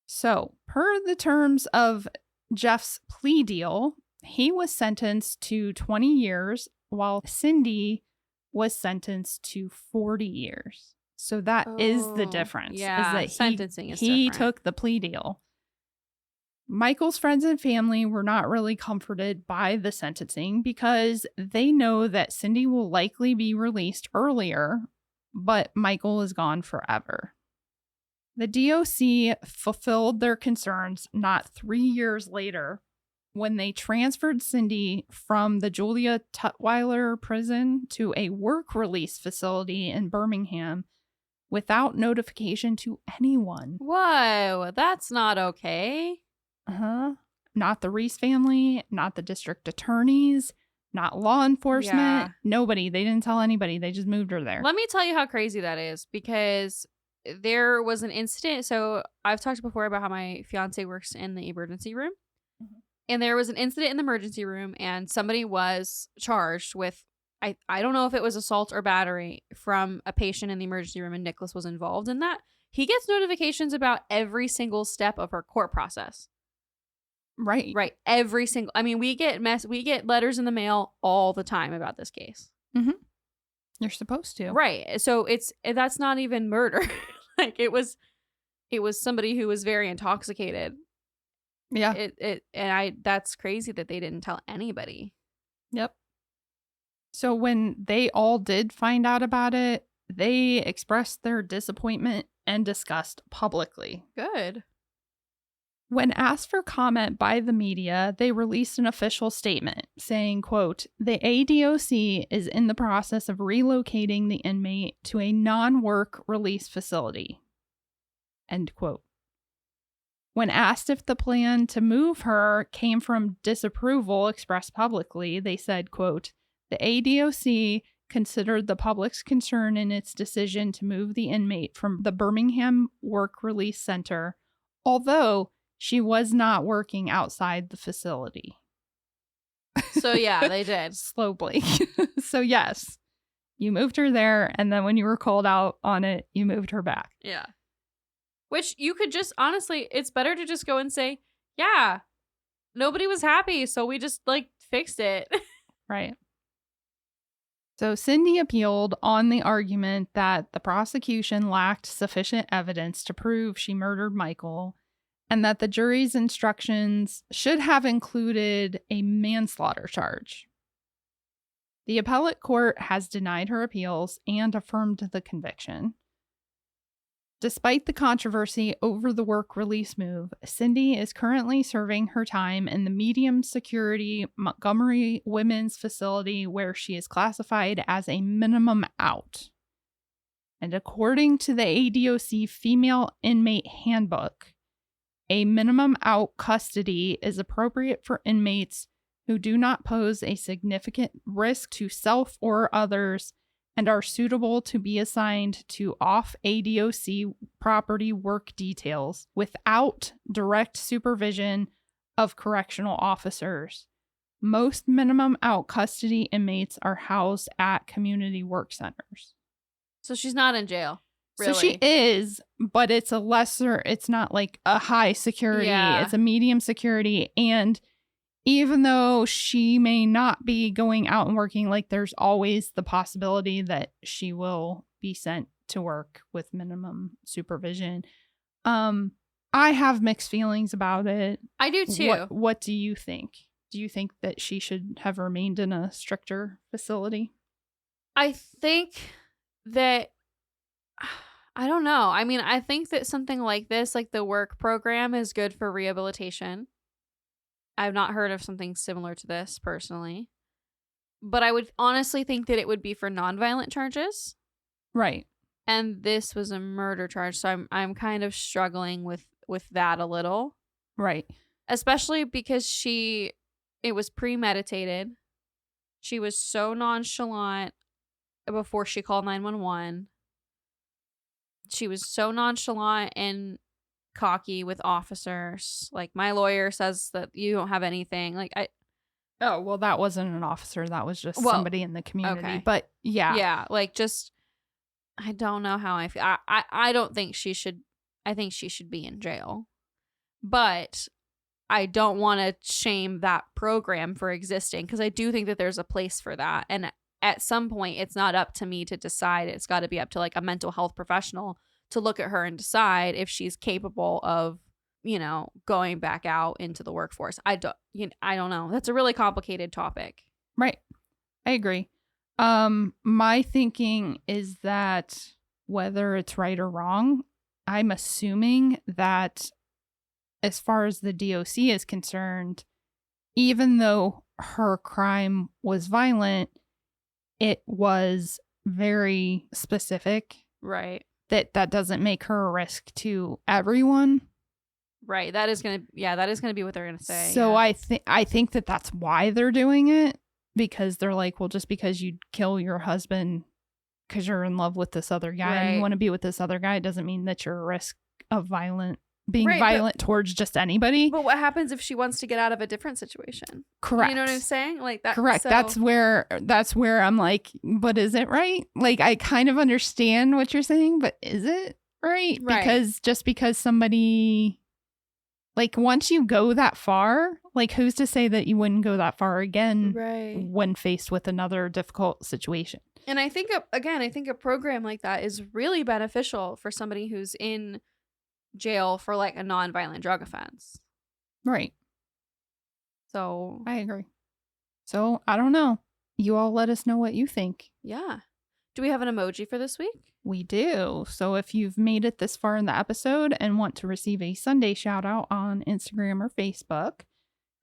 Speaker 1: So, per the terms of Jeff's plea deal, he was sentenced to 20 years while Cindy was sentenced to 40 years. So that is the difference.
Speaker 2: Yeah,
Speaker 1: is that
Speaker 2: sentencing is
Speaker 1: he
Speaker 2: different.
Speaker 1: took the plea deal. Michael's friends and family were not really comforted by the sentencing because they know that Cindy will likely be released earlier, but Michael is gone forever. The DOC fulfilled their concerns not 3 years later when they transferred Cindy from the Julia Tutwiler prison to a work release facility in Birmingham without notification to anyone.
Speaker 2: Whoa, that's not okay.
Speaker 1: Not the Reese family, not the district attorneys, not law enforcement,
Speaker 2: Yeah.
Speaker 1: nobody. They didn't tell anybody. They just moved her there.
Speaker 2: Let me tell you how crazy that is, because there was an incident. So I've talked before about how my fiance works in the emergency room. And there was an incident in the emergency room, and somebody was charged with, I don't know if it was assault or battery from a patient in the emergency room, and Nicholas was involved in that. He gets notifications about every single step of her court process.
Speaker 1: Right.
Speaker 2: Right. Every single, I mean, we get letters in the mail all the time about this case.
Speaker 1: Mm-hmm. You're supposed to.
Speaker 2: Right. So that's not even murder. Like it was somebody who was very intoxicated.
Speaker 1: Yeah.
Speaker 2: That's crazy that they didn't tell anybody.
Speaker 1: Yep. So when they all did find out about it, they expressed their disappointment and disgust publicly.
Speaker 2: Good.
Speaker 1: When asked for comment by the media, they released an official statement saying, quote, "The ADOC is in the process of relocating the inmate to a non-work release facility." End quote. When asked if the plan to move her came from disapproval expressed publicly, they said, quote, "The ADOC considered the public's concern in its decision to move the inmate from the Birmingham Work Release Center, although she was not working outside the facility."
Speaker 2: So yeah, they did.
Speaker 1: Slowly. So yes, you moved her there, and then when you were called out on it, you moved her back.
Speaker 2: Yeah. Which you could just, honestly, it's better to just go and say, yeah, nobody was happy, so we just, fixed it.
Speaker 1: Right. So Cindy appealed on the argument that the prosecution lacked sufficient evidence to prove she murdered Michael, and that the jury's instructions should have included a manslaughter charge. The appellate court has denied her appeals and affirmed the conviction. Despite the controversy over the work release move, Cindy is currently serving her time in the medium security Montgomery Women's Facility, where she is classified as a minimum out. And according to the ADOC Female Inmate Handbook, a minimum out custody is appropriate for inmates who do not pose a significant risk to self or others and are suitable to be assigned to off-ADOC property work details without direct supervision of correctional officers. Most minimum out custody inmates are housed at community work centers.
Speaker 2: So she's not in jail. Really.
Speaker 1: So she is, but it's it's not like a high security. Yeah. It's a medium security. And even though she may not be going out and working, there's always the possibility that she will be sent to work with minimum supervision. I have mixed feelings about it.
Speaker 2: I do too.
Speaker 1: What do you think? Do you think that she should have remained in a stricter facility?
Speaker 2: I think that, I don't know. I mean, I think that something like this, like the work program, is good for rehabilitation. I've not heard of something similar to this personally, but I would honestly think that it would be for nonviolent charges.
Speaker 1: Right.
Speaker 2: And this was a murder charge, so I'm kind of struggling with that a little.
Speaker 1: Right.
Speaker 2: Especially because it was premeditated. She was so nonchalant before she called 911. She was so nonchalant and cocky with officers. My lawyer says that you don't have anything.
Speaker 1: Oh, well, that wasn't an officer. That was just somebody in the community. Okay. But yeah.
Speaker 2: Yeah. I don't know how I feel. I don't think she should. I think she should be in jail. But I don't want to shame that program for existing, because I do think that there's a place for that. And at some point, it's not up to me to decide. It's got to be up to a mental health professional to look at her and decide if she's capable of, going back out into the workforce. I don't know. That's a really complicated topic.
Speaker 1: Right. I agree. My thinking is that whether it's right or wrong, I'm assuming that as far as the DOC is concerned, even though her crime was violent, it was very specific.
Speaker 2: Right.
Speaker 1: That doesn't make her a risk to everyone.
Speaker 2: Right. That is going to be what they're going to say.
Speaker 1: So yeah. I think that that's why they're doing it, because they're like, well, just because you kill your husband because you're in love with this other guy and you want to be with this other guy doesn't mean that you're a risk of violent being
Speaker 2: Right, but-
Speaker 1: violent towards just anybody.
Speaker 2: But what happens if she wants to get out of a different situation?
Speaker 1: Correct.
Speaker 2: You know what I'm saying? Like that.
Speaker 1: Correct.
Speaker 2: So,
Speaker 1: That's where I'm like, but is it right? Like, I kind of understand what you're saying, but is it right?
Speaker 2: Right.
Speaker 1: Because just because somebody, like, once you go that far, like, who's to say that you wouldn't go that far again
Speaker 2: right.
Speaker 1: when faced with another difficult situation?
Speaker 2: And I think, I think a program like that is really beneficial for somebody who's in jail for like a non-violent drug offense.
Speaker 1: Right.
Speaker 2: So
Speaker 1: I agree. So I don't know. You all let us know what you think.
Speaker 2: yeah. Do we have an emoji for this week?
Speaker 1: We do. So if you've made it this far in the episode and want to receive a Sunday shout out on Instagram or Facebook,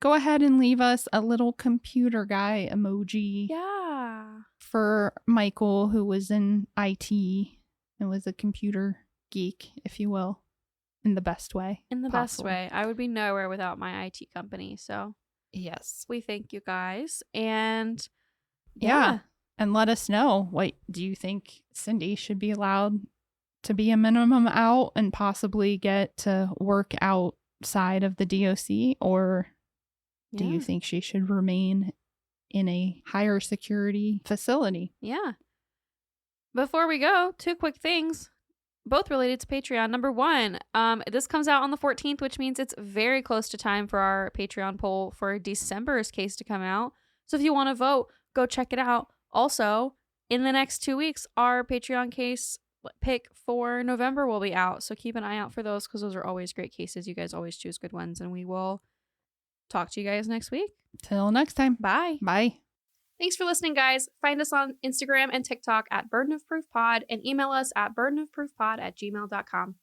Speaker 1: go ahead and leave us a little computer guy emoji.
Speaker 2: Yeah.
Speaker 1: For Michael, who was in IT and was a computer geek, if you will, in the best way.
Speaker 2: In the
Speaker 1: possible.
Speaker 2: best way. I would be nowhere without my IT company. So
Speaker 1: Yes.
Speaker 2: we thank you guys. And
Speaker 1: Yeah. And let us know, what do you think Cindy should be allowed to be a minimum out and possibly get to work outside of the DOC, or do you think she should remain in a higher security facility?
Speaker 2: Yeah. Before we go, 2 quick things, both related to Patreon. Number 1, this comes out on the 14th, which means it's very close to time for our Patreon poll for December's case to come out. So if you want to vote, go check it out. Also, in the next 2 weeks, our Patreon case pick for November will be out. So keep an eye out for those, because those are always great cases. You guys always choose good ones, and we will talk to you guys next week.
Speaker 1: Till next time.
Speaker 2: Bye.
Speaker 1: Bye.
Speaker 2: Thanks for listening, guys. Find us on Instagram and TikTok at Burden of Proof Pod, and email us at burdenofproofpod@gmail.com.